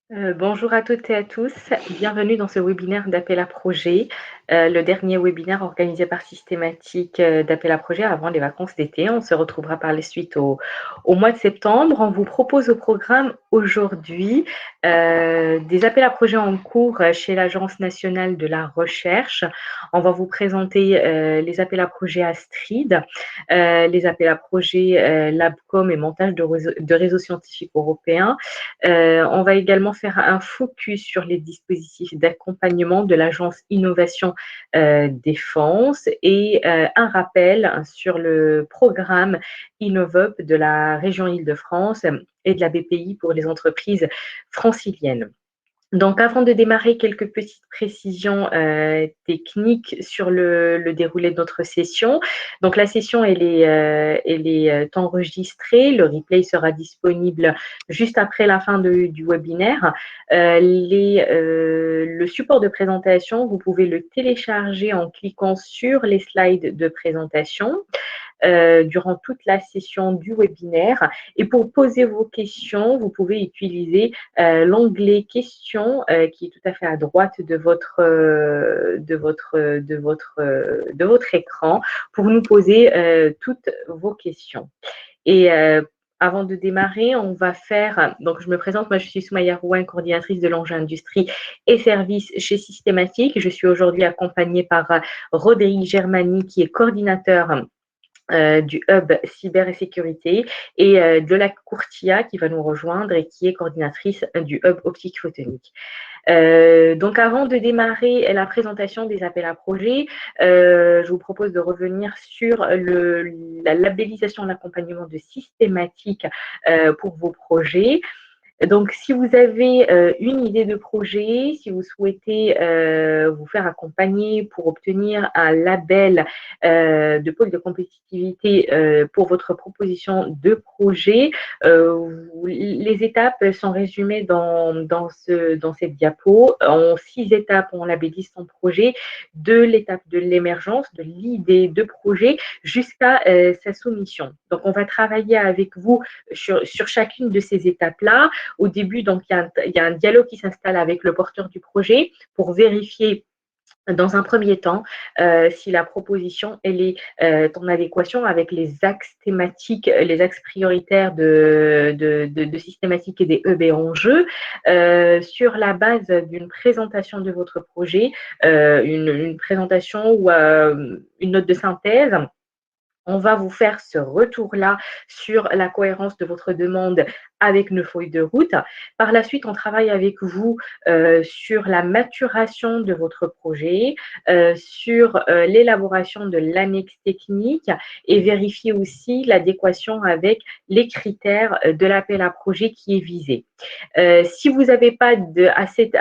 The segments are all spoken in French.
Bonjour à toutes et à tous, bienvenue dans ce webinaire d'appel à projet, le dernier webinaire organisé par Systématique d'appel à projet avant les vacances d'été. On se retrouvera par la suite au mois de septembre. On vous propose au programme aujourd'hui des appels à projet en cours chez l'Agence nationale de la recherche. On va vous présenter les appels à projet Astrid, les appels à projet Labcom et montage de réseaux scientifiques européens. On va également faire un focus sur les dispositifs d'accompagnement de l'Agence Innovation Défense et un rappel sur le programme Innovop de la région Île-de-France et de la BPI pour les entreprises franciliennes. Donc, avant de démarrer, quelques petites précisions techniques sur le déroulé de notre session. Donc, la session, elle est enregistrée. Le replay sera disponible juste après la fin du webinaire. Le support de présentation, vous pouvez le télécharger en cliquant sur les slides de présentation durant toute la session du webinaire. Et pour poser vos questions, vous pouvez utiliser l'onglet questions qui est tout à fait à droite de votre écran pour nous poser toutes vos questions. Et avant de démarrer, on va faire, donc je me présente, moi je suis Soumaya Rouin, coordinatrice de l'enjeu industrie et services chez Systématique. Je suis aujourd'hui accompagnée par Roderick Germani qui est coordinateur du hub cyber et sécurité et de la Courtia qui va nous rejoindre et qui est coordinatrice du hub optique photonique. Donc avant de démarrer la présentation des appels à projets, je vous propose de revenir sur la labellisation et l'accompagnement de Systématique pour vos projets. Donc, si vous avez une idée de projet, si vous souhaitez vous faire accompagner pour obtenir un label de pôle de compétitivité pour votre proposition de projet, les étapes sont résumées dans cette diapo. En 6 étapes, on labellise son projet, de l'étape de l'émergence, de l'idée de projet jusqu'à sa soumission. Donc, on va travailler avec vous sur chacune de ces étapes-là. Au début, donc, il y a un dialogue qui s'installe avec le porteur du projet pour vérifier dans un premier temps, si la proposition elle est en adéquation avec les axes thématiques, les axes prioritaires de systématique et des EB en jeu, sur la base d'une présentation de votre projet, une présentation ou une note de synthèse. On va vous faire ce retour-là sur la cohérence de votre demande avec nos feuilles de route. Par la suite, on travaille avec vous sur la maturation de votre projet, sur l'élaboration de l'annexe technique et vérifier aussi l'adéquation avec les critères de l'appel à projet qui est visé. Si vous n'avez pas à cette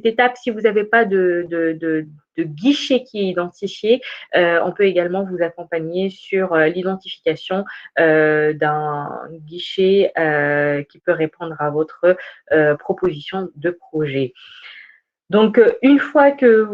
étape, si vous n'avez pas de guichet qui est identifié, on peut également vous accompagner sur l'identification d'un guichet qui peut répondre à votre proposition de projet. Donc, une fois que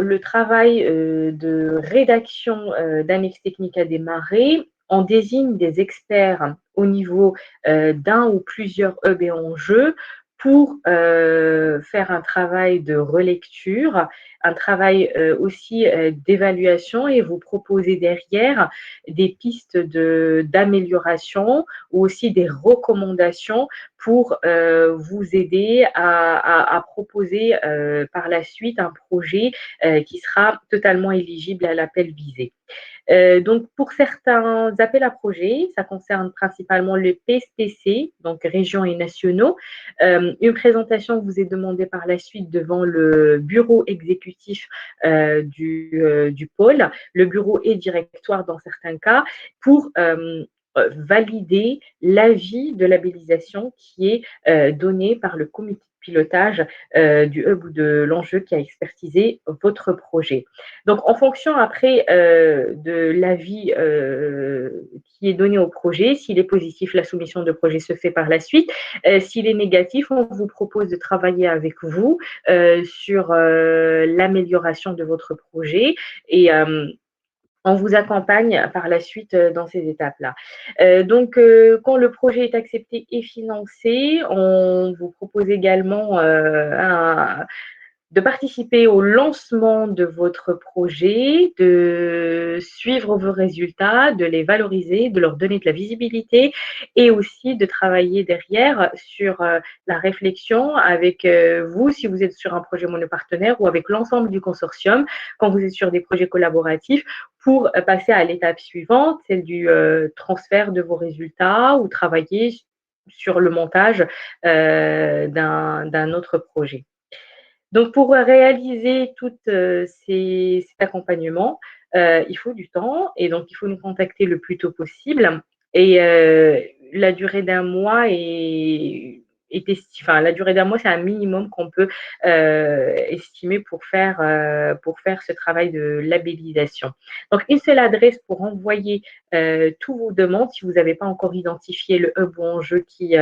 le travail de rédaction d'annexe technique a démarré, on désigne des experts au niveau d'un ou plusieurs hubs et enjeux pour faire un travail de relecture, un travail aussi d'évaluation et vous proposer derrière des pistes d'amélioration ou aussi des recommandations pour vous aider à proposer par la suite un projet qui sera totalement éligible à l'appel visé. Donc, pour certains appels à projets, ça concerne principalement le PSPC, donc régions et nationaux. Une présentation vous est demandée par la suite devant le bureau exécutif du pôle, le bureau et directoire dans certains cas, pour valider l'avis de labellisation qui est donné par le comité de pilotage du hub ou de l'enjeu qui a expertisé votre projet. Donc, en fonction après de l'avis qui est donné au projet, s'il est positif, la soumission de projet se fait par la suite. S'il est négatif, on vous propose de travailler avec vous sur l'amélioration de votre projet et On vous accompagne par la suite, dans ces étapes-là. Donc, quand le projet est accepté et financé, on vous propose également, de participer au lancement de votre projet, de suivre vos résultats, de les valoriser, de leur donner de la visibilité et aussi de travailler derrière sur, la réflexion avec, vous, si vous êtes sur un projet monopartenaire ou avec l'ensemble du consortium, quand vous êtes sur des projets collaboratifs, pour, passer à l'étape suivante, celle du, transfert de vos résultats ou travailler sur le montage, d'un autre projet. Donc pour, réaliser toutes, cet accompagnement, il faut du temps et donc il faut nous contacter le plus tôt possible et la durée d'un mois la durée d'un mois, c'est un minimum qu'on peut, estimer pour faire ce travail de labellisation. Donc une seule adresse pour envoyer, tous vos demandes si vous n'avez pas encore identifié le hub ou enjeu qui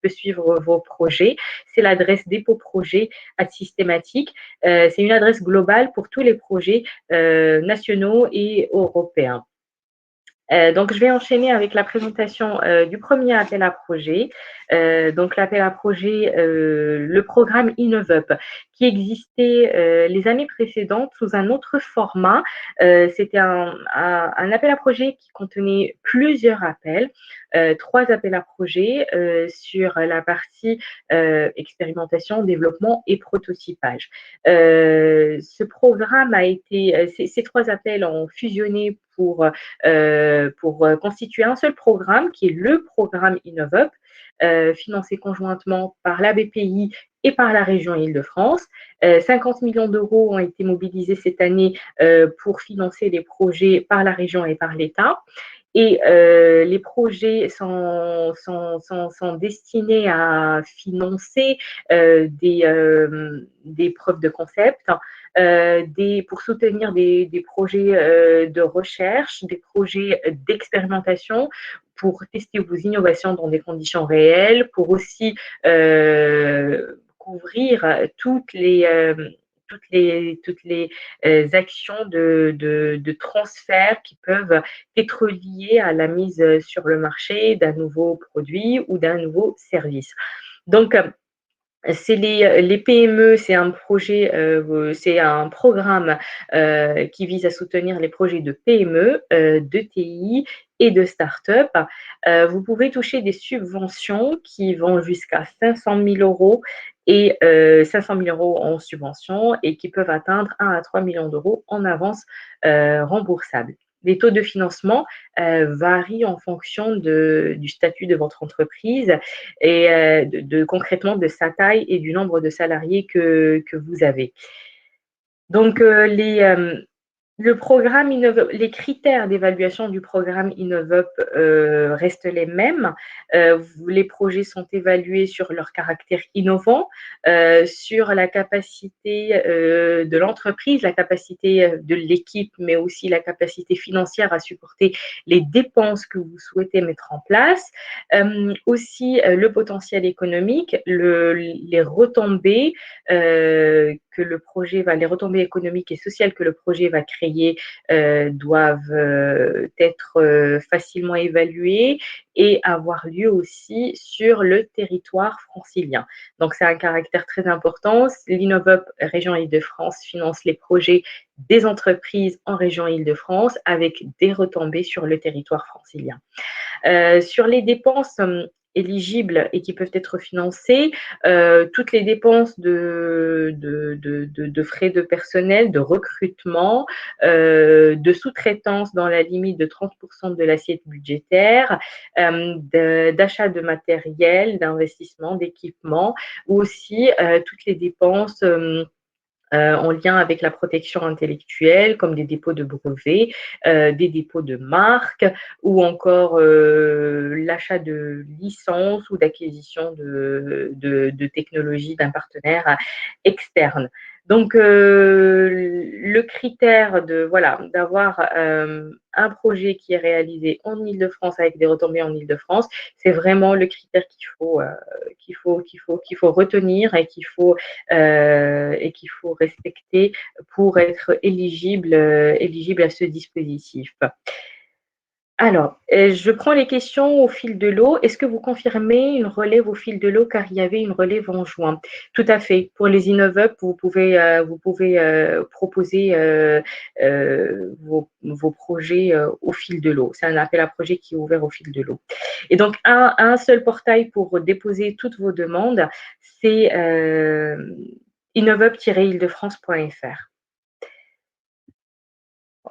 peut suivre vos projets, c'est l'adresse dépôt projet @systématique. C'est une adresse globale pour tous les projets nationaux et européens. Donc, je vais enchaîner avec la présentation du premier appel à projet. Donc, l'appel à projet, le programme InnovUp, qui existait les années précédentes sous un autre format. C'était un appel à projet qui contenait plusieurs appels, 3 appels à projet sur la partie expérimentation, développement et prototypage. Ce programme a été, ces 3 appels ont fusionné pour constituer un seul programme qui est le programme InnovUp, financé conjointement par la BPI et par la région Île-de-France. 50 millions d'euros ont été mobilisés cette année pour financer les projets par la région et par l'État. Et les projets sont destinés à financer des preuves de concept, pour soutenir des projets de recherche, des projets d'expérimentation, pour tester vos innovations dans des conditions réelles, pour aussi couvrir toutes les actions de transfert qui peuvent être liées à la mise sur le marché d'un nouveau produit ou d'un nouveau service. Donc, c'est les PME, c'est un programme qui vise à soutenir les projets de PME, de TI et de start-up. Vous pouvez toucher des subventions qui vont jusqu'à 500 000 euros et 500 000 euros en subvention et qui peuvent atteindre 1 à 3 millions d'euros en avance remboursable. Les taux de financement varient en fonction du statut de votre entreprise et concrètement de sa taille et du nombre de salariés que vous avez. Donc, le programme les critères d'évaluation du programme InnovUp restent les mêmes. Les projets sont évalués sur leur caractère innovant, sur la capacité de l'entreprise, la capacité de l'équipe, mais aussi la capacité financière à supporter les dépenses que vous souhaitez mettre en place. Aussi, le potentiel économique, les retombées les retombées économiques et sociales que le projet va créer doivent être facilement évaluées et avoir lieu aussi sur le territoire francilien. Donc, c'est un caractère très important. L'InnovUp Région Île-de-France finance les projets des entreprises en région Île-de-France avec des retombées sur le territoire francilien. Sur les dépenses éligibles et qui peuvent être financées, toutes les dépenses de frais de personnel, de recrutement, de sous-traitance dans la limite de 30% de l'assiette budgétaire, d'achat de matériel, d'investissement, d'équipement, ou aussi toutes les dépenses en lien avec la protection intellectuelle, comme des dépôts de brevets, des dépôts de marques ou encore l'achat de licences ou d'acquisition de technologies d'un partenaire externe. Donc, le critère d'avoir un projet qui est réalisé en Île-de-France avec des retombées en Île-de-France, c'est vraiment le critère qu'il faut retenir et qu'il faut respecter pour être éligible à ce dispositif. Alors, je prends les questions au fil de l'eau. Est-ce que vous confirmez une relève au fil de l'eau car il y avait une relève en juin? Tout à fait. Pour les InnovUp, vous pouvez proposer vos projets au fil de l'eau. C'est un appel à projet qui est ouvert au fil de l'eau. Et donc, un seul portail pour déposer toutes vos demandes, c'est innovup-île-de-france.fr.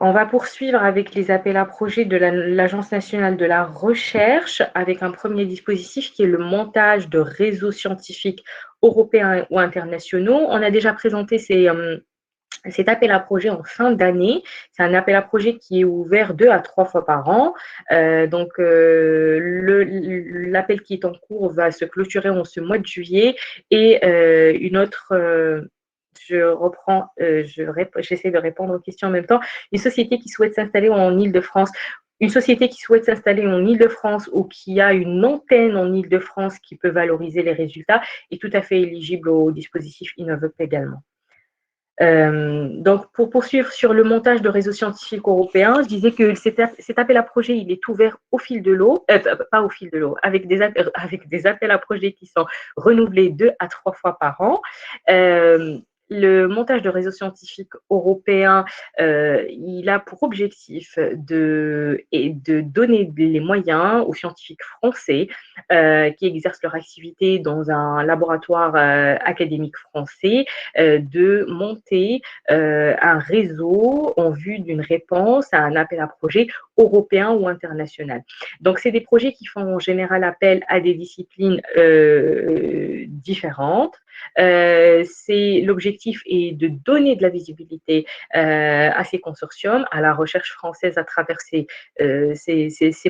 On va poursuivre avec les appels à projets de l'Agence nationale de la recherche avec un premier dispositif qui est le montage de réseaux scientifiques européens ou internationaux. On a déjà présenté cet appel à projet en fin d'année. C'est un appel à projet qui est ouvert 2 à 3 fois par an. L'appel qui est en cours va se clôturer en ce mois de juillet et une autre je reprends, j'essaie de répondre aux questions en même temps. Une société qui souhaite s'installer en Île-de-France, ou qui a une antenne en Île-de-France qui peut valoriser les résultats est tout à fait éligible au dispositif InnovUp également. Donc, pour poursuivre sur le montage de réseaux scientifiques européens, je disais que cet appel à projet, il est ouvert au fil de l'eau, pas au fil de l'eau, avec des appels à projets qui sont renouvelés 2 à 3 fois par an. Le montage de réseaux scientifiques européens, il a pour objectif de donner les moyens aux scientifiques français qui exercent leur activité dans un laboratoire académique français de monter un réseau en vue d'une réponse à un appel à projet européen ou international. Donc, c'est des projets qui font en général appel à des disciplines différentes. L'objectif est de donner de la visibilité à ces consortiums, à la recherche française à travers ces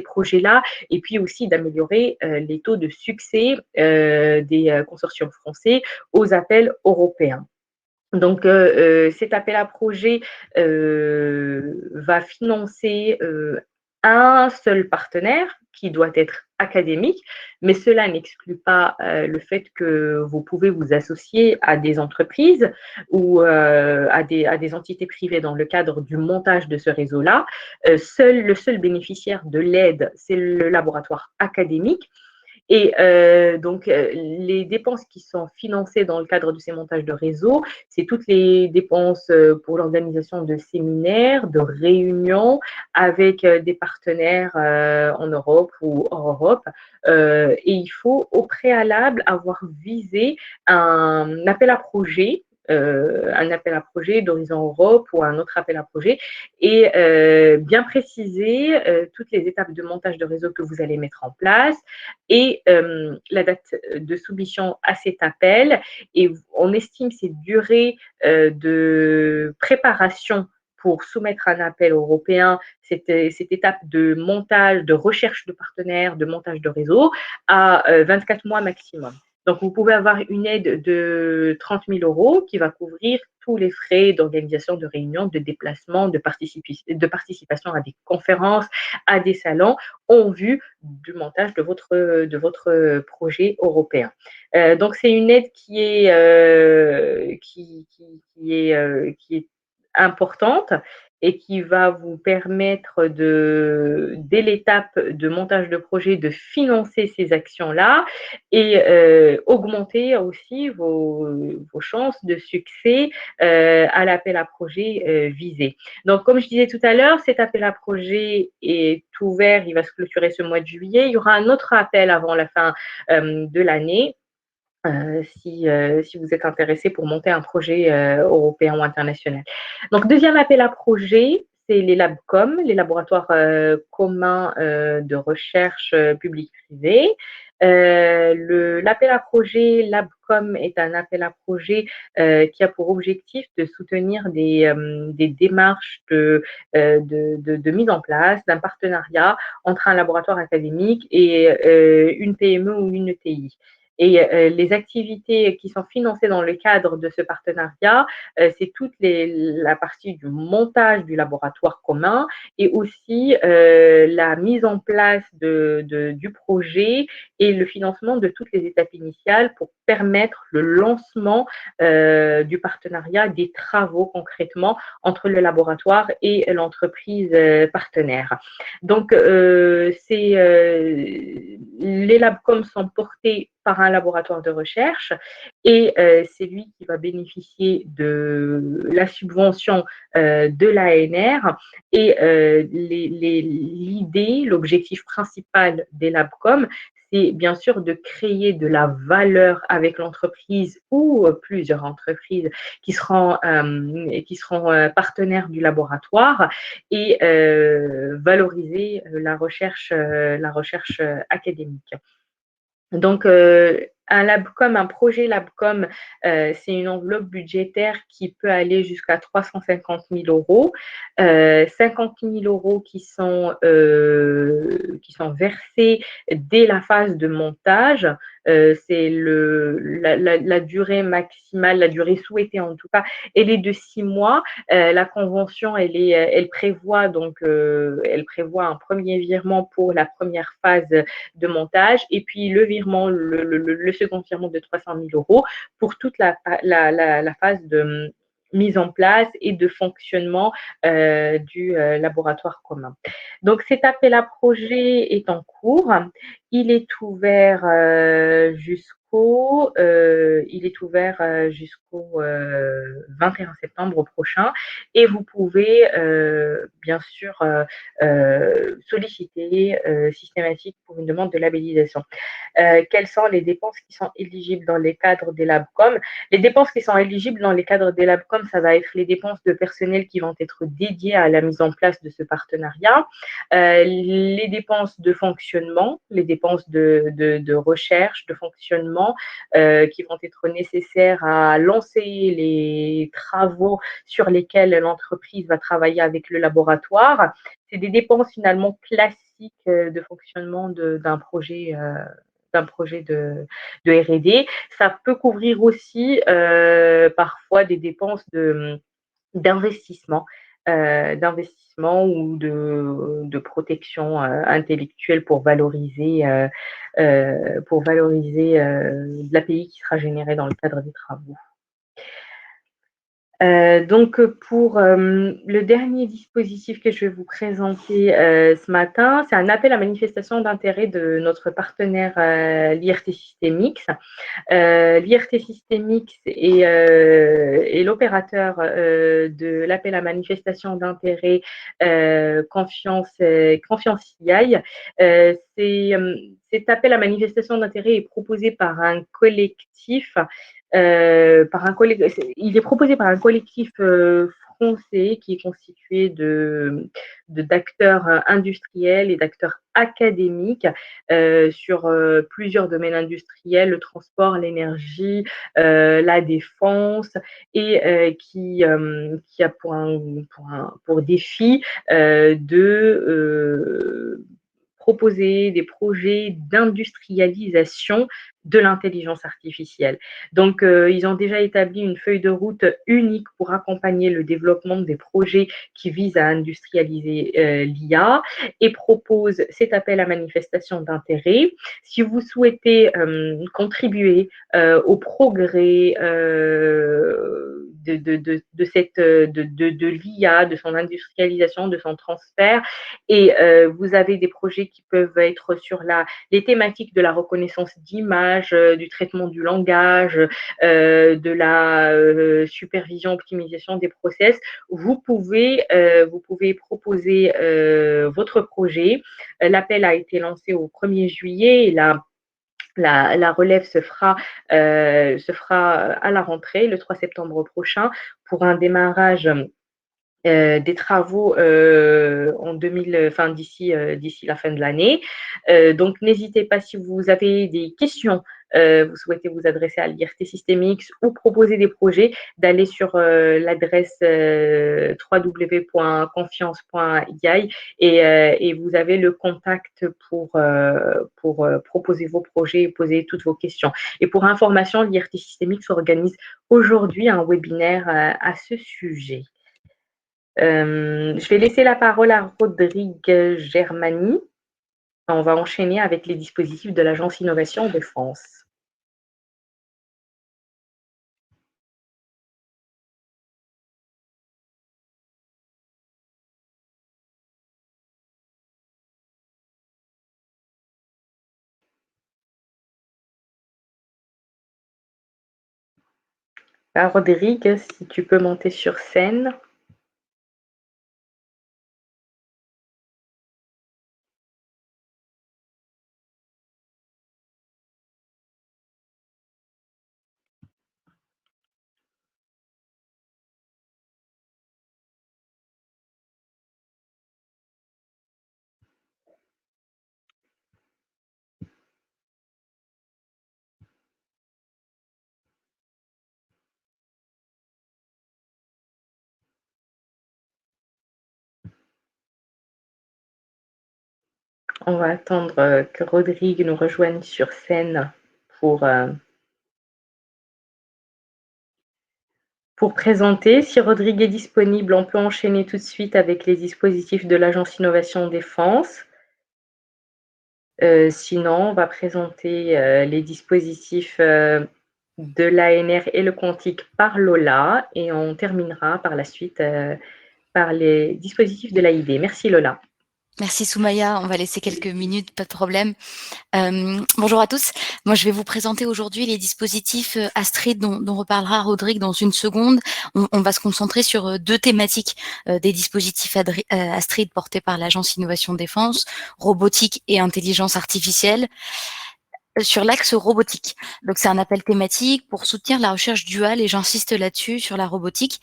projets-là, et puis aussi d'améliorer les taux de succès des consortiums français aux appels européens. Donc, cet appel à projet va financer un seul partenaire qui doit être académique, mais cela n'exclut pas le fait que vous pouvez vous associer à des entreprises ou à des entités privées dans le cadre du montage de ce réseau-là. Le seul bénéficiaire de l'aide, c'est le laboratoire académique. Et donc, les dépenses qui sont financées dans le cadre de ces montages de réseau, c'est toutes les dépenses pour l'organisation de séminaires, de réunions avec des partenaires en Europe ou hors Europe. Et il faut au préalable avoir visé un appel à projet d'Horizon Europe ou un autre appel à projet et bien préciser toutes les étapes de montage de réseau que vous allez mettre en place et la date de soumission à cet appel. Et on estime ces durées de préparation pour soumettre un appel européen, cette étape de montage, de recherche de partenaires, de montage de réseau, à 24 mois maximum. Donc, vous pouvez avoir une aide de 30 000 € qui va couvrir tous les frais d'organisation de réunions, de déplacement, de participation à des conférences, à des salons, en vue du montage de votre projet européen. Donc, c'est une aide qui est importante et qui va vous permettre dès l'étape de montage de projet, de financer ces actions-là et augmenter aussi vos chances de succès à l'appel à projet visé. Donc, comme je disais tout à l'heure, cet appel à projet est ouvert, il va se clôturer ce mois de juillet. Il y aura un autre appel avant la fin de l'année. Si vous êtes intéressé pour monter un projet européen ou international. Donc, deuxième appel à projet, c'est les LabCom, les laboratoires communs de recherche publique-privée. L'appel à projet LabCom est un appel à projet qui a pour objectif de soutenir des démarches de mise en place d'un partenariat entre un laboratoire académique et une PME ou une ETI. Et les activités qui sont financées dans le cadre de ce partenariat, c'est toute la partie du montage du laboratoire commun et aussi la mise en place du projet et le financement de toutes les étapes initiales pour permettre le lancement du partenariat, des travaux concrètement entre le laboratoire et l'entreprise partenaire. Donc, les Labcoms sont portés par un laboratoire de recherche et c'est lui qui va bénéficier de la subvention de l'ANR et l'idée, l'objectif principal des Labcoms, c'est bien sûr de créer de la valeur avec l'entreprise ou plusieurs entreprises qui seront partenaires du laboratoire et valoriser la recherche académique. Donc, un projet Labcom, c'est une enveloppe budgétaire qui peut aller jusqu'à 350 000 euros. 50 000 euros qui sont versés dès la phase de montage. C'est la durée maximale, la durée souhaitée en tout cas, elle est de 6 mois. La convention, elle prévoit un premier virement pour la première phase de montage et puis le second virement de 300 000 euros pour toute la phase de mise en place et de fonctionnement du laboratoire commun. Donc cet appel à projet est en cours. Il est ouvert jusqu'au 21 septembre prochain et vous pouvez bien sûr solliciter systématique pour une demande de labellisation. Quelles sont les dépenses qui sont éligibles dans les cadres des Labcoms? Les dépenses qui sont éligibles dans les cadres des Labcoms, ça va être les dépenses de personnel qui vont être dédiées à la mise en place de ce partenariat, les dépenses de fonctionnement, les dépenses de recherche, de fonctionnement qui vont être nécessaires à lancer les travaux sur lesquels l'entreprise va travailler avec le laboratoire. C'est des dépenses finalement classiques de fonctionnement d'un projet de R&D. Ça peut couvrir aussi parfois des dépenses d'investissement, ou de protection intellectuelle pour valoriser l'API qui sera générée dans le cadre des travaux. Donc pour le dernier dispositif que je vais vous présenter ce matin, c'est un appel à manifestation d'intérêt de notre partenaire l'IRT Systemix. L'IRT Systemix est l'opérateur de l'appel à manifestation d'intérêt Confiance CI. Cet appel à manifestation d'intérêt est proposé par un collectif il est proposé par un collectif français qui est constitué d'acteurs industriels et d'acteurs académiques sur plusieurs domaines industriels, le transport, l'énergie, la défense, et qui a pour défi de proposer des projets d'industrialisation de l'intelligence artificielle. Donc, ils ont déjà établi une feuille de route unique pour accompagner le développement des projets qui visent à industrialiser l'IA et proposent cet appel à manifestation d'intérêt. Si vous souhaitez contribuer au progrès de l'IA, de son industrialisation, de son transfert, et vous avez des projets qui peuvent être sur les thématiques de la reconnaissance d'image, du traitement du langage, de la supervision, optimisation des process, vous pouvez proposer votre projet. L'appel a été lancé au 1er juillet et la relève se fera à la rentrée, le 3 septembre prochain, pour un démarrage des travaux en 2000, enfin d'ici la fin de l'année. Donc n'hésitez pas si vous avez des questions, vous souhaitez vous adresser à l'IRT Systemix ou proposer des projets, d'aller sur l'adresse www.confiance.ai et vous avez le contact pour proposer vos projets et poser toutes vos questions. Et pour information, l'IRT Systemix organise aujourd'hui un webinaire à ce sujet. Je vais laisser la parole à Rodrigue Germani. On va enchaîner avec les dispositifs de l'Agence Innovation de France. Rodrigue, si tu peux monter sur scène. On va attendre que Rodrigue nous rejoigne sur scène pour, pour présenter. Si Rodrigue est disponible, on peut enchaîner tout de suite avec les dispositifs de l'Agence Innovation Défense. Sinon, on va présenter les dispositifs de l'ANR et le quantique par Lola et on terminera par la suite par les dispositifs de l'AID. Merci Lola. Merci Soumaya, on va laisser quelques minutes, pas de problème. Bonjour à tous, moi je vais vous présenter aujourd'hui les dispositifs Astrid dont reparlera Rodrigue dans une seconde. On va se concentrer sur deux thématiques des dispositifs Astrid portés par l'Agence Innovation Défense, robotique et intelligence artificielle. Sur l'axe robotique. Donc c'est un appel thématique pour soutenir la recherche duale et j'insiste là-dessus sur la robotique.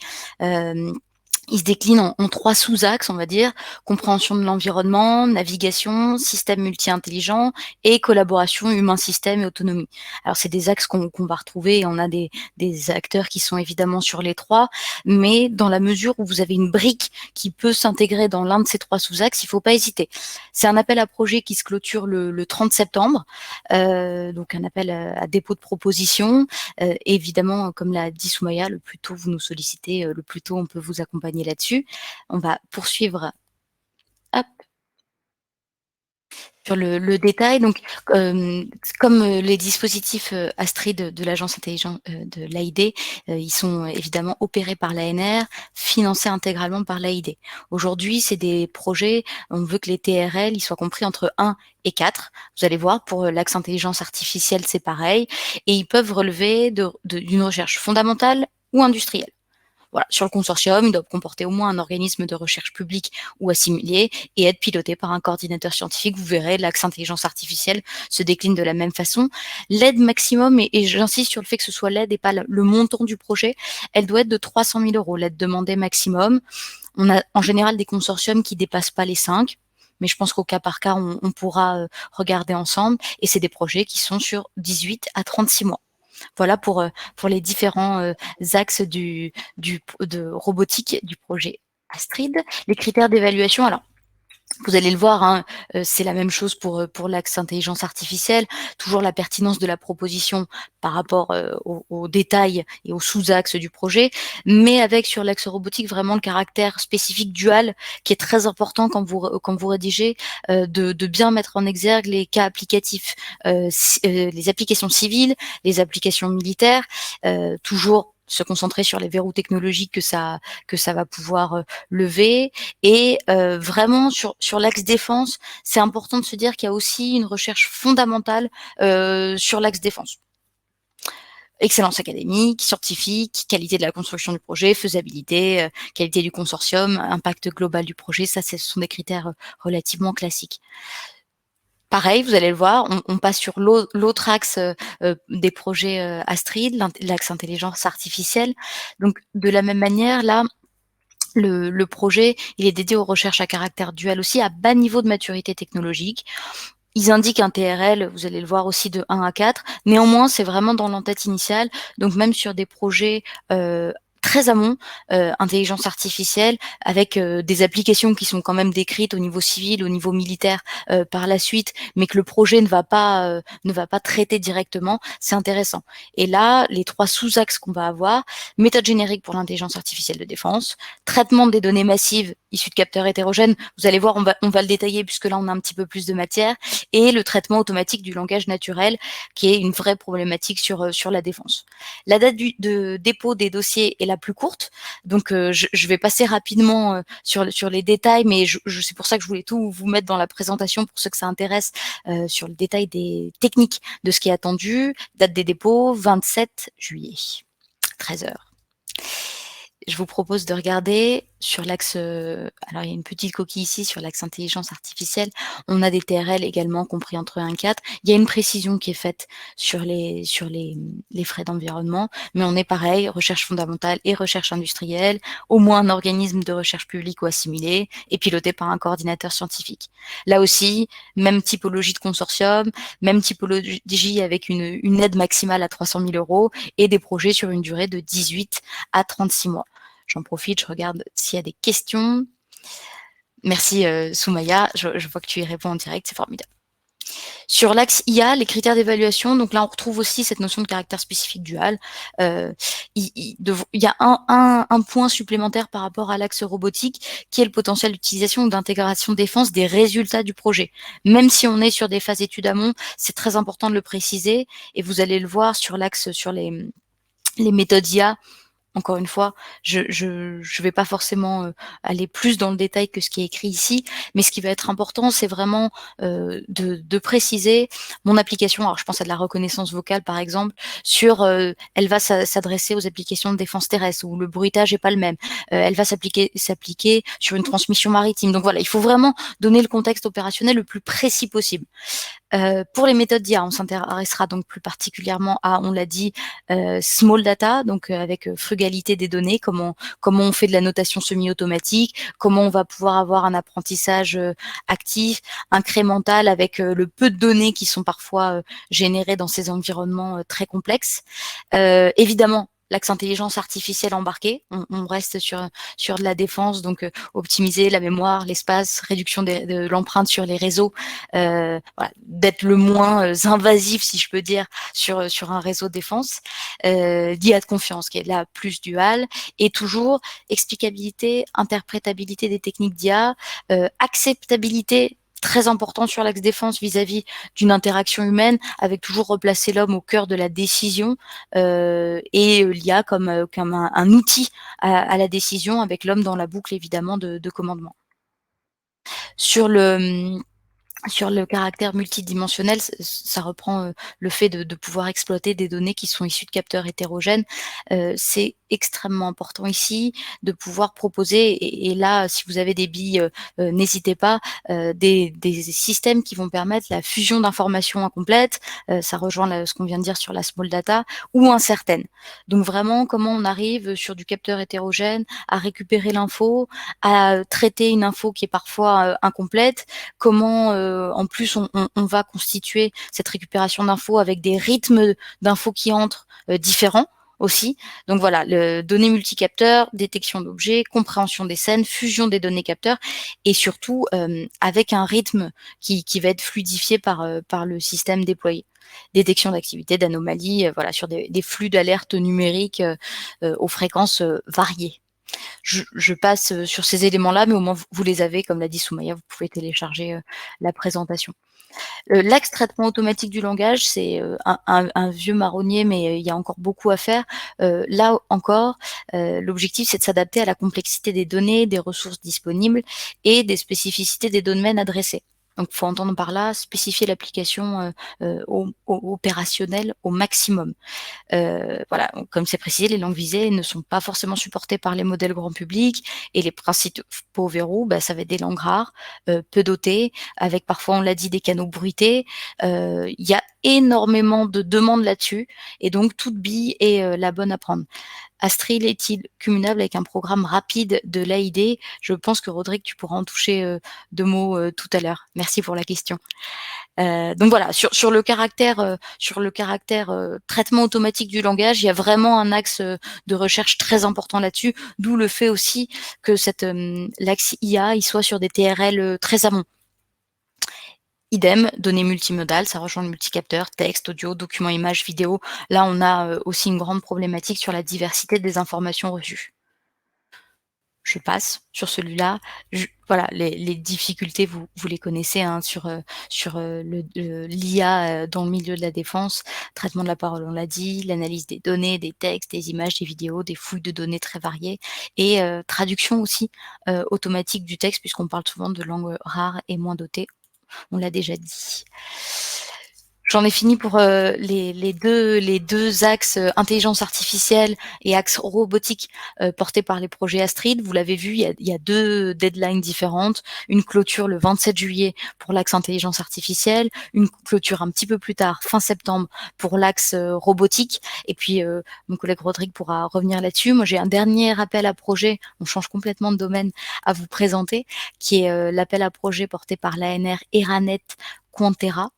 Il se décline en trois sous-axes, on va dire, compréhension de l'environnement, navigation, système multi-intelligent et collaboration humain-système et autonomie. Alors, c'est des axes qu'on va retrouver et on a des acteurs qui sont évidemment sur les trois, mais dans la mesure où vous avez une brique qui peut s'intégrer dans l'un de ces trois sous-axes, il ne faut pas hésiter. C'est un appel à projet qui se clôture le 30 septembre, donc un appel à dépôt de proposition. Évidemment, comme l'a dit Soumaya, le plus tôt vous nous sollicitez, le plus tôt on peut vous accompagner là-dessus. On va poursuivre. Hop. Sur le détail, donc comme les dispositifs Astrid de l'agence intelligente de l'AID, ils sont évidemment opérés par l'ANR, financés intégralement par l'AID. Aujourd'hui, c'est des projets, on veut que les TRL ils soient compris entre 1 et 4. Vous allez voir, pour l'axe intelligence artificielle, c'est pareil, et ils peuvent relever d'une recherche fondamentale ou industrielle. Voilà. Sur le consortium, il doit comporter au moins un organisme de recherche public ou assimilé et être piloté par un coordinateur scientifique. Vous verrez, l'axe intelligence artificielle se décline de la même façon. L'aide maximum, et j'insiste sur le fait que ce soit l'aide et pas le montant du projet, elle doit être de 300 000 €, l'aide demandée maximum. On a en général des consortiums qui ne dépassent pas les 5, mais je pense qu'au cas par cas, on pourra regarder ensemble. Et c'est des projets qui sont sur 18 à 36 mois. Voilà pour les différents axes de robotique du projet Astrid. Les critères d'évaluation, alors vous allez le voir, hein, c'est la même chose pour l'axe intelligence artificielle. Toujours la pertinence de la proposition par rapport aux détails et aux sous-axes du projet, mais avec sur l'axe robotique vraiment le caractère spécifique dual qui est très important quand vous rédigez, de bien mettre en exergue les cas applicatifs, les applications civiles, les applications militaires, toujours se concentrer sur les verrous technologiques que ça va pouvoir lever. Et vraiment sur l'axe défense, c'est important de se dire qu'il y a aussi une recherche fondamentale sur l'axe défense. Excellence académique, scientifique, qualité de la construction du projet, faisabilité, qualité du consortium, impact global du projet, ça ce sont des critères relativement classiques. Pareil, vous allez le voir, on passe sur l'autre axe des projets Astrid, l'axe intelligence artificielle. Donc de la même manière, là, Le projet, il est dédié aux recherches à caractère dual aussi, à bas niveau de maturité technologique. Ils indiquent un TRL, vous allez le voir aussi, de 1 à 4. Néanmoins, c'est vraiment dans l'entête initiale. Donc même sur des projets très amont, intelligence artificielle, avec des applications qui sont quand même décrites au niveau civil, au niveau militaire par la suite, mais que le projet ne va pas traiter directement, c'est intéressant. Et là, les 3 sous-axes qu'on va avoir: méthode générique pour l'intelligence artificielle de défense, traitement des données massives issues de capteurs hétérogènes, vous allez voir, on va le détailler puisque là on a un petit peu plus de matière, et le traitement automatique du langage naturel, qui est une vraie problématique sur la défense. La date de dépôt des dossiers est la plus courte, donc je vais passer rapidement sur les détails, mais c'est pour ça que je voulais tout vous mettre dans la présentation pour ceux que ça intéresse, sur le détail des techniques de ce qui est attendu. Date des dépôts, 27 juillet, 13 heures. Je vous propose de regarder sur l'axe, alors il y a une petite coquille ici sur l'axe intelligence artificielle. On a des TRL également compris entre 1 et 4. Il y a une précision qui est faite sur les frais d'environnement, mais on est pareil, recherche fondamentale et recherche industrielle, au moins un organisme de recherche publique ou assimilé, et piloté par un coordinateur scientifique. Là aussi, même typologie de consortium, même typologie avec une aide maximale à 300 000 € et des projets sur une durée de 18 à 36 mois. J'en profite, je regarde s'il y a des questions. Merci Soumaya, je vois que tu y réponds en direct, c'est formidable. Sur l'axe IA, les critères d'évaluation, donc là on retrouve aussi cette notion de caractère spécifique dual. Il y a un point supplémentaire par rapport à l'axe robotique, qui est le potentiel d'utilisation ou d'intégration défense des résultats du projet. Même si on est sur des phases études amont, c'est très important de le préciser, et vous allez le voir sur l'axe, sur les méthodes IA. Encore une fois, je vais pas forcément aller plus dans le détail que ce qui est écrit ici, mais ce qui va être important, c'est vraiment de préciser mon application. Alors, je pense à de la reconnaissance vocale, par exemple, elle va s'adresser aux applications de défense terrestre où le bruitage est pas le même. Elle va s'appliquer sur une transmission maritime. Donc voilà, il faut vraiment donner le contexte opérationnel le plus précis possible. Pour les méthodes d'IA, on s'intéressera donc plus particulièrement à, on l'a dit, small data, donc avec frugalité des données, comment on fait de la notation semi-automatique, comment on va pouvoir avoir un apprentissage actif, incrémental, avec le peu de données qui sont parfois générées dans ces environnements très complexes. Évidemment, l'axe intelligence artificielle embarquée, on reste sur de la défense, donc optimiser la mémoire, l'espace, réduction de l'empreinte sur les réseaux, voilà, d'être le moins invasif, si je peux dire, sur un réseau de défense. D'IA de confiance, qui est là plus dual, et toujours explicabilité, interprétabilité des techniques d'IA, acceptabilité, très important sur l'axe défense vis-à-vis d'une interaction humaine, avec toujours replacer l'homme au cœur de la décision, et l'IA comme un outil à la décision, avec l'homme dans la boucle évidemment de commandement. Sur le caractère multidimensionnel, ça reprend le fait de pouvoir exploiter des données qui sont issues de capteurs hétérogènes. C'est extrêmement important ici de pouvoir proposer, et là, si vous avez des billes, n'hésitez pas, des systèmes qui vont permettre la fusion d'informations incomplètes, ça rejoint ce qu'on vient de dire sur la small data, ou incertaine. Donc vraiment, comment on arrive sur du capteur hétérogène à récupérer l'info, à traiter une info qui est parfois incomplète, comment en plus on va constituer cette récupération d'infos avec des rythmes d'infos qui entrent différents aussi. Donc voilà, données multicapteurs, détection d'objets, compréhension des scènes, fusion des données capteurs, et surtout avec un rythme qui va être fluidifié par le système déployé. Détection d'activités, d'anomalies, voilà, sur des flux d'alerte numériques aux fréquences variées. Je passe sur ces éléments-là, mais au moins vous les avez, comme l'a dit Soumaya, vous pouvez télécharger la présentation. L'axe traitement automatique du langage, c'est un vieux marronnier, mais il y a encore beaucoup à faire. Là encore, l'objectif, c'est de s'adapter à la complexité des données, des ressources disponibles et des spécificités des domaines adressés. Donc, il faut entendre par là spécifier l'application opérationnelle au maximum. Voilà, comme c'est précisé, les langues visées ne sont pas forcément supportées par les modèles grand public, et les principaux verrous, ça va être des langues rares, peu dotées, avec parfois, on l'a dit, des canaux bruités. Il y a énormément de demandes là-dessus, et donc toute bille est la bonne à prendre. Astrid est-il cumulable avec un programme rapide de l'AID? Je pense que Rodrigue, tu pourras en toucher 2 mots tout à l'heure. Merci pour la question. Donc voilà, sur le caractère traitement automatique du langage, il y a vraiment un axe de recherche très important là-dessus, d'où le fait aussi que l'axe IA, il soit sur des TRL très amont. Idem, données multimodales, ça rejoint le multicapteur, texte, audio, documents, images, vidéo. Là, on a aussi une grande problématique sur la diversité des informations reçues. Je passe sur celui-là. Voilà, les difficultés, vous les connaissez hein, sur l'IA dans le milieu de la défense, traitement de la parole, on l'a dit, l'analyse des données, des textes, des images, des vidéos, des fouilles de données très variées, et traduction aussi automatique du texte, puisqu'on parle souvent de langues rares et moins dotées. On l'a déjà dit. J'en ai fini pour les deux axes intelligence artificielle et axe robotique portés par les projets Astrid. Vous l'avez vu, il y a 2 deadlines différentes. Une clôture le 27 juillet pour l'axe intelligence artificielle, une clôture un petit peu plus tard, fin septembre, pour l'axe robotique. Et puis, mon collègue Rodrigue pourra revenir là-dessus. Moi, j'ai un dernier appel à projet, on change complètement de domaine, à vous présenter, qui est l'appel à projet porté par l'ANR Eranet Quantera.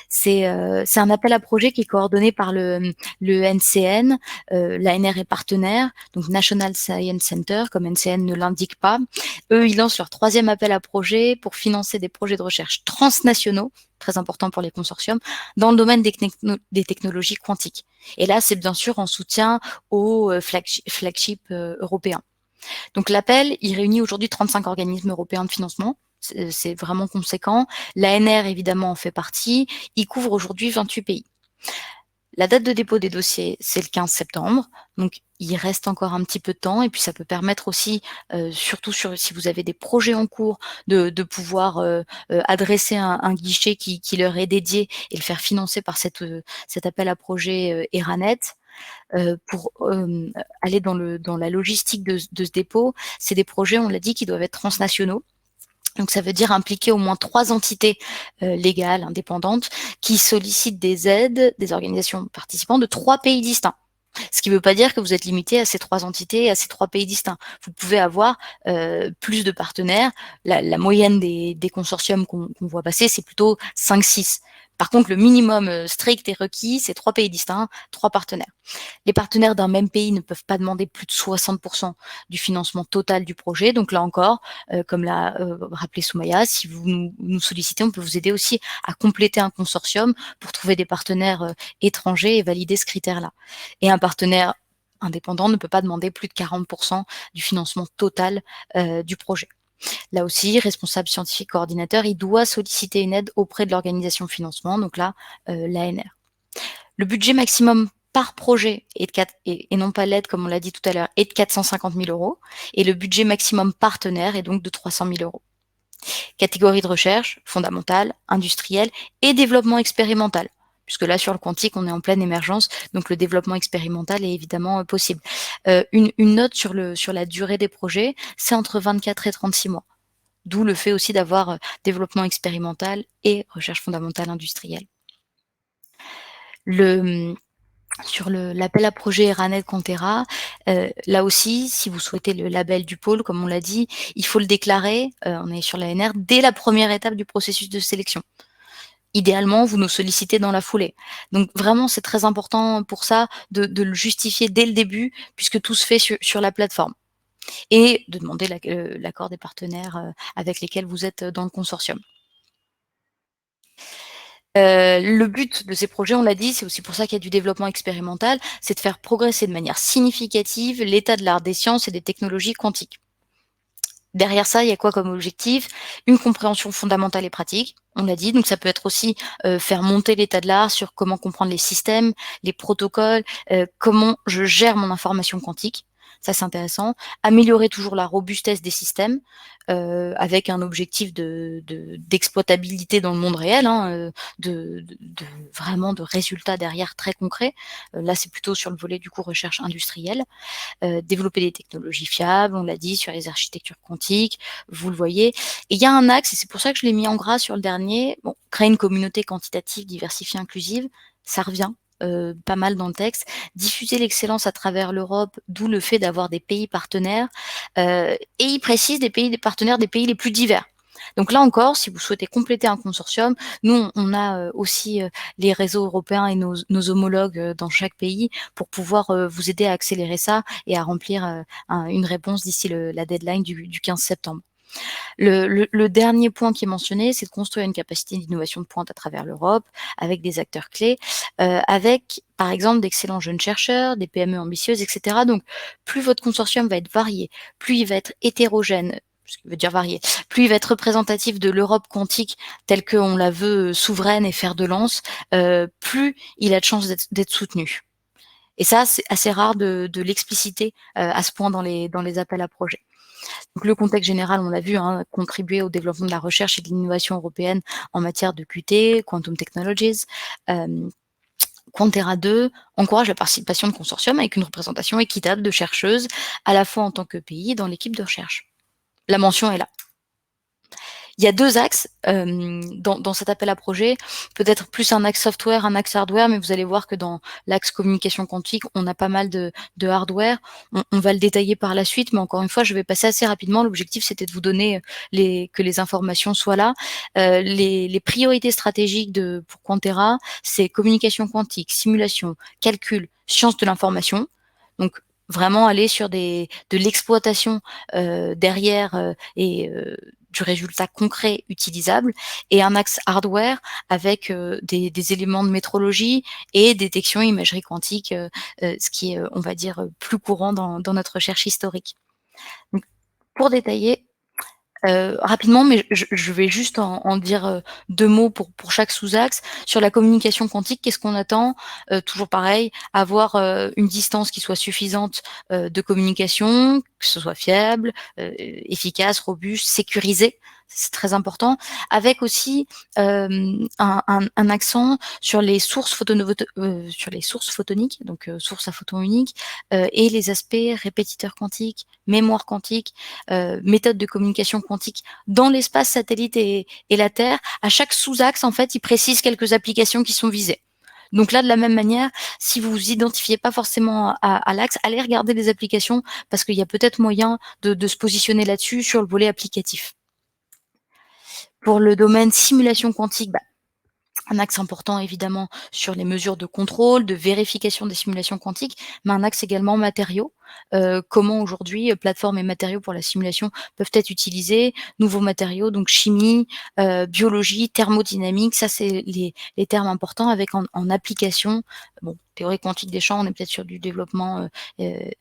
C'est un appel à projet qui est coordonné par le NCN, l'ANR est partenaire, donc National Science Center, comme NCN ne l'indique pas. Eux, ils lancent leur 3e appel à projet pour financer des projets de recherche transnationaux, très important pour les consortiums, dans le domaine des technologies quantiques. Et là, c'est bien sûr en soutien aux flagships européens. Donc l'appel, il réunit aujourd'hui 35 organismes européens de financement. C'est vraiment conséquent. L'ANR, évidemment, en fait partie. Il couvre aujourd'hui 28 pays. La date de dépôt des dossiers, c'est le 15 septembre. Donc, il reste encore un petit peu de temps. Et puis, ça peut permettre aussi, surtout si vous avez des projets en cours, de pouvoir adresser un guichet qui leur est dédié et le faire financer par cet appel à projet Eranet. Pour aller dans la logistique de ce dépôt, c'est des projets, on l'a dit, qui doivent être transnationaux. Donc ça veut dire impliquer au moins 3 entités légales, indépendantes, qui sollicitent des aides, des organisations participantes de 3 pays distincts. Ce qui ne veut pas dire que vous êtes limité à ces 3 entités, à ces 3 pays distincts. Vous pouvez avoir plus de partenaires. La moyenne des consortiums qu'on voit passer, c'est plutôt 5-6. Par contre, le minimum strict et requis, c'est 3 pays distincts, 3 partenaires. Les partenaires d'un même pays ne peuvent pas demander plus de 60% du financement total du projet. Donc là encore, comme l'a rappelé Soumaya, si vous nous sollicitez, on peut vous aider aussi à compléter un consortium pour trouver des partenaires étrangers et valider ce critère-là. Et un partenaire indépendant ne peut pas demander plus de 40% du financement total du projet. Là aussi, responsable scientifique coordinateur, il doit solliciter une aide auprès de l'organisation de financement, donc là, l'ANR. Le budget maximum par projet est de et non pas l'aide, comme on l'a dit tout à l'heure, est de 450 000 €, et le budget maximum partenaire est donc de 300 000 €. Catégorie de recherche, fondamentale, industrielle et développement expérimental, puisque là, sur le quantique, on est en pleine émergence, donc le développement expérimental est évidemment possible. Une note sur la durée des projets, c'est entre 24 et 36 mois. D'où le fait aussi d'avoir développement expérimental et recherche fondamentale industrielle. Sur l'appel à projet Eranet Quantera, là aussi, si vous souhaitez le label du pôle, comme on l'a dit, il faut le déclarer, on est sur l'ANR, dès la première étape du processus de sélection. Idéalement, vous nous sollicitez dans la foulée. Donc vraiment, c'est très important pour ça de le justifier dès le début, puisque tout se fait sur la plateforme. Et de demander l'accord des partenaires avec lesquels vous êtes dans le consortium. Le but de ces projets, on l'a dit, c'est aussi pour ça qu'il y a du développement expérimental, c'est de faire progresser de manière significative l'état de l'art des sciences et des technologies quantiques. Derrière ça, il y a quoi comme objectif? Une compréhension fondamentale et pratique, on l'a dit, donc ça peut être aussi faire monter l'état de l'art sur comment comprendre les systèmes, les protocoles, comment je gère mon information quantique. Ça, c'est intéressant. Améliorer toujours la robustesse des systèmes, avec un objectif d'exploitabilité dans le monde réel, hein, vraiment de résultats derrière très concrets. Là, c'est plutôt sur le volet, du coup, recherche industrielle. Développer des technologies fiables, on l'a dit, sur les architectures quantiques, vous le voyez. Et il y a un axe, et c'est pour ça que je l'ai mis en gras sur le dernier, bon, créer une communauté quantitative, diversifiée, inclusive, ça revient pas mal dans le texte. Diffuser l'excellence à travers l'Europe, d'où le fait d'avoir des pays partenaires. Et il précise des pays des partenaires des pays les plus divers. Donc là encore, si vous souhaitez compléter un consortium, nous, on a aussi les réseaux européens et nos homologues dans chaque pays pour pouvoir vous aider à accélérer ça et à remplir une réponse d'ici la deadline du 15 septembre. Le dernier point qui est mentionné, c'est de construire une capacité d'innovation de pointe à travers l'Europe, avec des acteurs clés, avec, par exemple, d'excellents jeunes chercheurs, des PME ambitieuses, etc. Donc, plus votre consortium va être varié, plus il va être hétérogène, ce qui veut dire varié, plus il va être représentatif de l'Europe quantique telle qu'on la veut souveraine et fer de lance, plus il a de chances d'être soutenu. Et ça, c'est assez rare de l'expliciter à ce point dans les appels à projets. Donc le contexte général, on l'a vu, hein, contribuer au développement de la recherche et de l'innovation européenne en matière de QT, Quantum Technologies. Quantera 2 encourage la participation de consortiums avec une représentation équitable de chercheuses, à la fois en tant que pays dans l'équipe de recherche. La mention est là. Il y a 2 axes dans cet appel à projet, peut-être plus un axe software, un axe hardware, mais vous allez voir que dans l'axe communication quantique, on a pas mal de hardware. On va le détailler par la suite, mais encore une fois, je vais passer assez rapidement. L'objectif, c'était de vous donner que les informations soient là. Les priorités stratégiques pour Quantera, c'est communication quantique, simulation, calcul, sciences de l'information. Donc, vraiment aller sur de l'exploitation derrière et du résultat concret utilisable, et un axe hardware avec des éléments de métrologie et détection imagerie quantique, ce qui est, on va dire, plus courant dans notre recherche historique. Donc, pour détailler, rapidement, mais je vais juste en dire 2 mots pour chaque sous-axe. Sur la communication quantique, qu'est-ce qu'on attend? Toujours pareil, avoir une distance qui soit suffisante de communication, que ce soit fiable, efficace, robuste, sécurisé, c'est très important, avec aussi un accent sur les sources photoniques, donc sources à photons uniques, et les aspects répétiteurs quantiques, mémoire quantique, méthode de communication quantique dans l'espace satellite et la Terre. À chaque sous-axe, en fait, il précise quelques applications qui sont visées. Donc là, de la même manière, si vous vous identifiez pas forcément à l'axe, allez regarder les applications parce qu'il y a peut-être moyen de se positionner là-dessus sur le volet applicatif. Pour le domaine simulation quantique, un axe important évidemment sur les mesures de contrôle, de vérification des simulations quantiques, mais un axe également matériaux. Comment aujourd'hui plateformes et matériaux pour la simulation peuvent être utilisés, nouveaux matériaux, donc chimie, biologie, thermodynamique, ça c'est les termes importants avec en application. Bon, théorie quantique des champs, on est peut-être sur du développement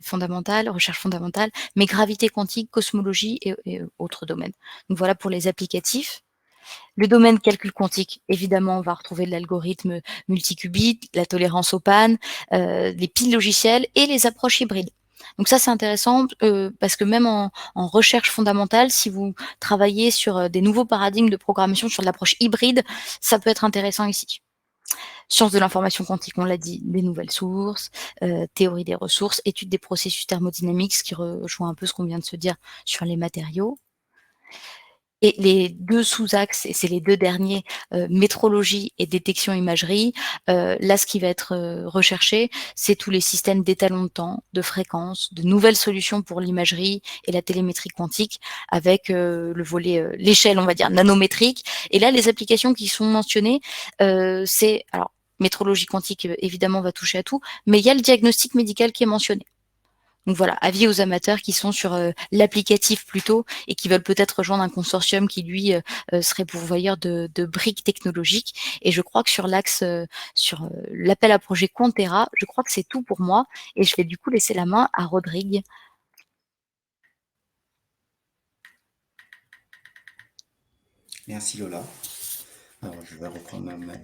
fondamental, recherche fondamentale, mais gravité quantique, cosmologie et autres domaines. Donc voilà pour les applicatifs. Le domaine calcul quantique, évidemment, on va retrouver l'algorithme multiqubit, la tolérance aux pannes, les piles logicielles et les approches hybrides. Donc ça, c'est intéressant parce que même en recherche fondamentale, si vous travaillez sur des nouveaux paradigmes de programmation, sur l'approche hybride, ça peut être intéressant ici. Sciences de l'information quantique, on l'a dit, des nouvelles sources, théorie des ressources, étude des processus thermodynamiques, ce qui rejoint un peu ce qu'on vient de se dire sur les matériaux. Et les 2 sous-axes, et c'est les 2 derniers, métrologie et détection imagerie. Là, ce qui va être recherché, c'est tous les systèmes d'étalons de temps, de fréquence, de nouvelles solutions pour l'imagerie et la télémétrie quantique avec le volet, l'échelle, on va dire, nanométrique. Et là, les applications qui sont mentionnées, c'est alors métrologie quantique, évidemment, va toucher à tout, mais il y a le diagnostic médical qui est mentionné. Donc voilà, avis aux amateurs qui sont sur l'applicatif plutôt et qui veulent peut-être rejoindre un consortium qui lui serait pourvoyeur de briques technologiques. Et je crois que sur l'axe, sur l'appel à projet Quantera, je crois que c'est tout pour moi et je vais du coup laisser la main à Rodrigue. Merci Lola. Alors je vais reprendre ma main.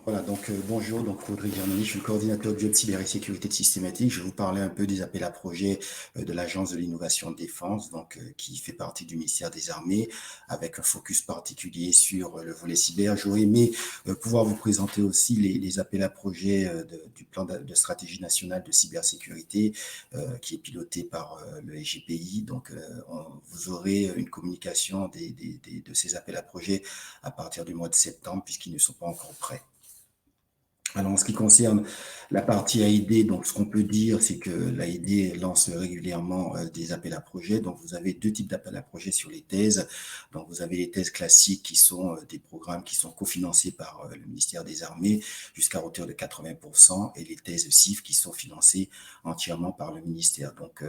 Voilà, donc bonjour, donc Rodrigue Germani, je suis le coordinateur du Job Cyber et Sécurité de Systématique. Je vais vous parler un peu des appels à projets de l'Agence de l'innovation de défense, donc qui fait partie du ministère des Armées, avec un focus particulier sur le volet cyber. J'aurais aimé pouvoir vous présenter aussi les appels à projets du plan de stratégie nationale de cybersécurité qui est piloté par le SGPI. Donc, vous aurez une communication de ces appels à projets à partir du mois de septembre, puisqu'ils ne sont pas encore prêts. Alors, en ce qui concerne la partie AID, donc ce qu'on peut dire, c'est que l'AID lance régulièrement des appels à projets. Donc, vous avez deux types d'appels à projets sur les thèses. Donc, vous avez les thèses classiques qui sont des programmes qui sont cofinancés par le ministère des Armées jusqu'à hauteur de 80% et les thèses CIF qui sont financées entièrement par le ministère. Donc,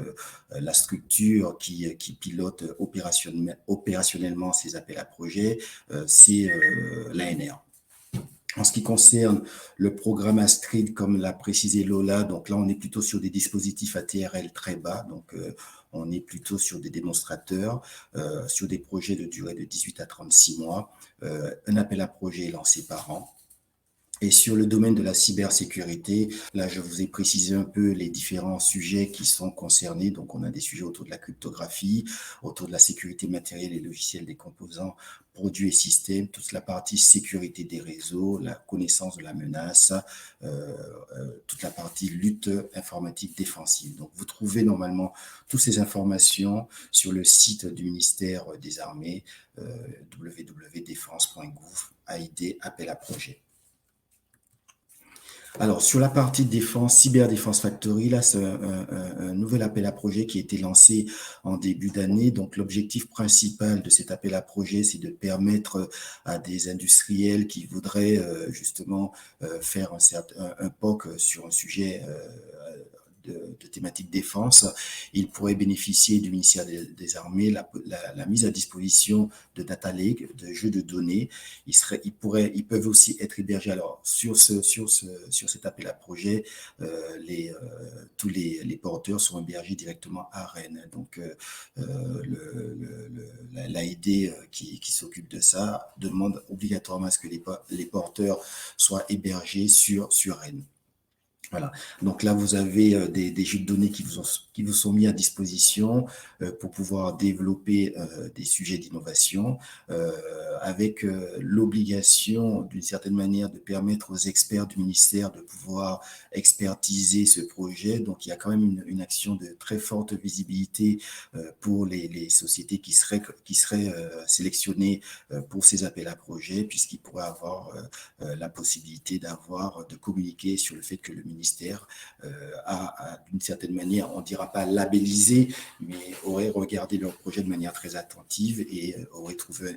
la structure qui pilote opérationnellement ces appels à projets, c'est l'ANR. En ce qui concerne le programme Astrid, comme l'a précisé Lola, donc là, on est plutôt sur des dispositifs ATRL très bas. Donc, on est plutôt sur des démonstrateurs, sur des projets de durée de 18 à 36 mois. Un appel à projet est lancé par an. Et sur le domaine de la cybersécurité, là, je vous ai précisé un peu les différents sujets qui sont concernés. Donc, on a des sujets autour de la cryptographie, autour de la sécurité matérielle et logicielle des composants, produits et systèmes, toute la partie sécurité des réseaux, la connaissance de la menace, toute la partie lutte informatique défensive. Donc, vous trouvez normalement toutes ces informations sur le site du ministère des Armées, www.défense.gouv, AID, appel à projet. Alors, sur la partie défense, Cyberdéfense Factory, là, c'est un nouvel appel à projet qui a été lancé en début d'année. Donc, l'objectif principal de cet appel à projet, c'est de permettre à des industriels qui voudraient justement faire un POC sur un sujet de thématique défense, ils pourraient bénéficier du ministère des Armées la mise à disposition de data lake, de jeux de données. Ils peuvent aussi être hébergés. Alors sur cet appel à projet, tous les porteurs sont hébergés directement à Rennes. Donc l'AID qui s'occupe de ça demande obligatoirement à ce que les porteurs soient hébergés sur Rennes. Voilà. Donc là, vous avez des jeux de données qui vous sont mis à disposition pour pouvoir développer des sujets d'innovation avec l'obligation, d'une certaine manière, de permettre aux experts du ministère de pouvoir expertiser ce projet. Donc, il y a quand même une action de très forte visibilité pour les sociétés qui seraient sélectionnées pour ces appels à projets, puisqu'ils pourraient avoir la possibilité de communiquer sur le fait que le ministère a d'une certaine manière, on ne dira pas labellisé, mais aurait regardé leur projet de manière très attentive et aurait trouvé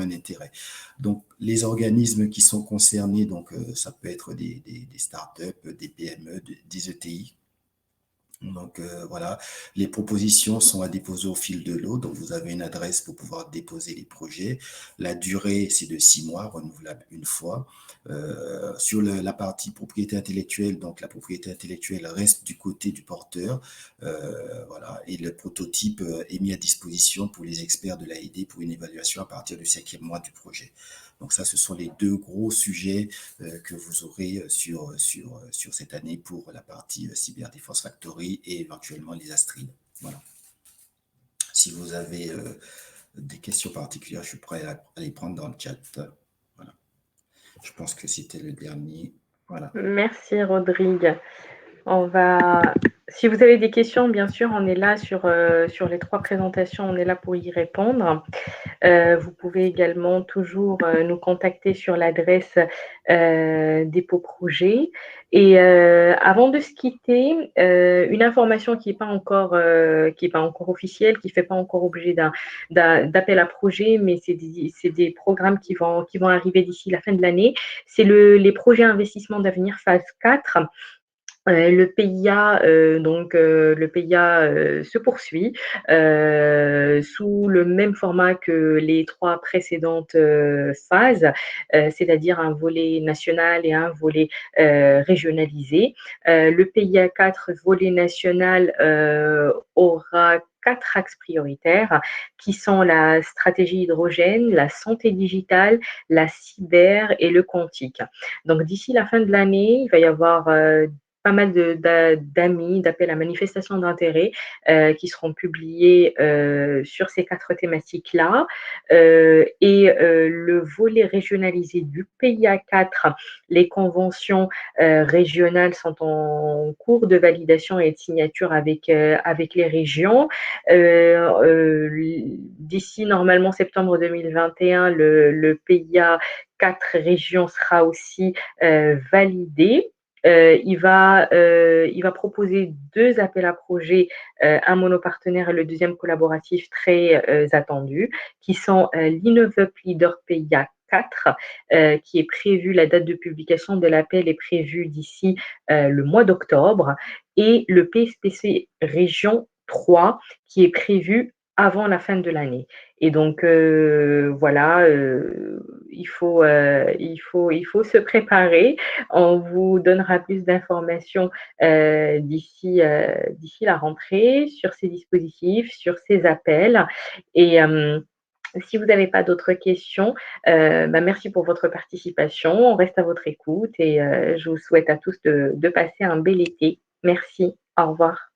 un intérêt. Donc, les organismes qui sont concernés, donc ça peut être des startups, des PME, des ETI. Donc voilà, les propositions sont à déposer au fil de l'eau. Donc vous avez une adresse pour pouvoir déposer les projets. La durée, c'est de 6 mois, renouvelable une fois. Sur la partie propriété intellectuelle, donc la propriété intellectuelle reste du côté du porteur. Voilà, et le prototype est mis à disposition pour les experts de l'AID pour une évaluation à partir du 5e mois du projet. Donc ça, ce sont les deux gros sujets que vous aurez sur cette année pour la partie Cyberdéfense Factory et éventuellement les Astrid. Voilà. Si vous avez des questions particulières, je suis prêt à les prendre dans le chat. Voilà. Je pense que c'était le dernier. Voilà. Merci Rodrigue. Si vous avez des questions, bien sûr, on est là sur les 3 présentations, on est là pour y répondre. Vous pouvez également toujours nous contacter sur l'adresse dépôt projet. Et avant de se quitter, une information qui n'est pas encore officielle, qui ne fait pas encore objet d'appel à projet, mais c'est des programmes qui vont arriver d'ici la fin de l'année. C'est les projets investissement d'avenir phase 4. Le PIA, se poursuit sous le même format que les 3 précédentes phases, c'est-à-dire un volet national et un volet régionalisé. Le PIA 4, volet national, aura 4 axes prioritaires qui sont la stratégie hydrogène, la santé digitale, la cyber et le quantique. Donc d'ici la fin de l'année, il va y avoir pas mal d'appels à manifestation d'intérêt qui seront publiés sur ces 4 thématiques-là. Le volet régionalisé du PIA 4, les conventions régionales sont en cours de validation et de signature avec les régions. D'ici normalement septembre 2021, le PIA 4 régions sera aussi validé. Il va proposer 2 appels à projets, un monopartenaire et le deuxième collaboratif très attendu, qui sont l'InnovUp Leader PIA 4, qui est prévu, la date de publication de l'appel est prévue d'ici le mois d'octobre, et le PSPC Région 3, qui est prévu avant la fin de l'année. Et donc voilà, il faut se préparer. On vous donnera plus d'informations d'ici la rentrée sur ces dispositifs, sur ces appels. Et si vous n'avez pas d'autres questions, merci pour votre participation. On reste à votre écoute et je vous souhaite à tous de passer un bel été. Merci. Au revoir.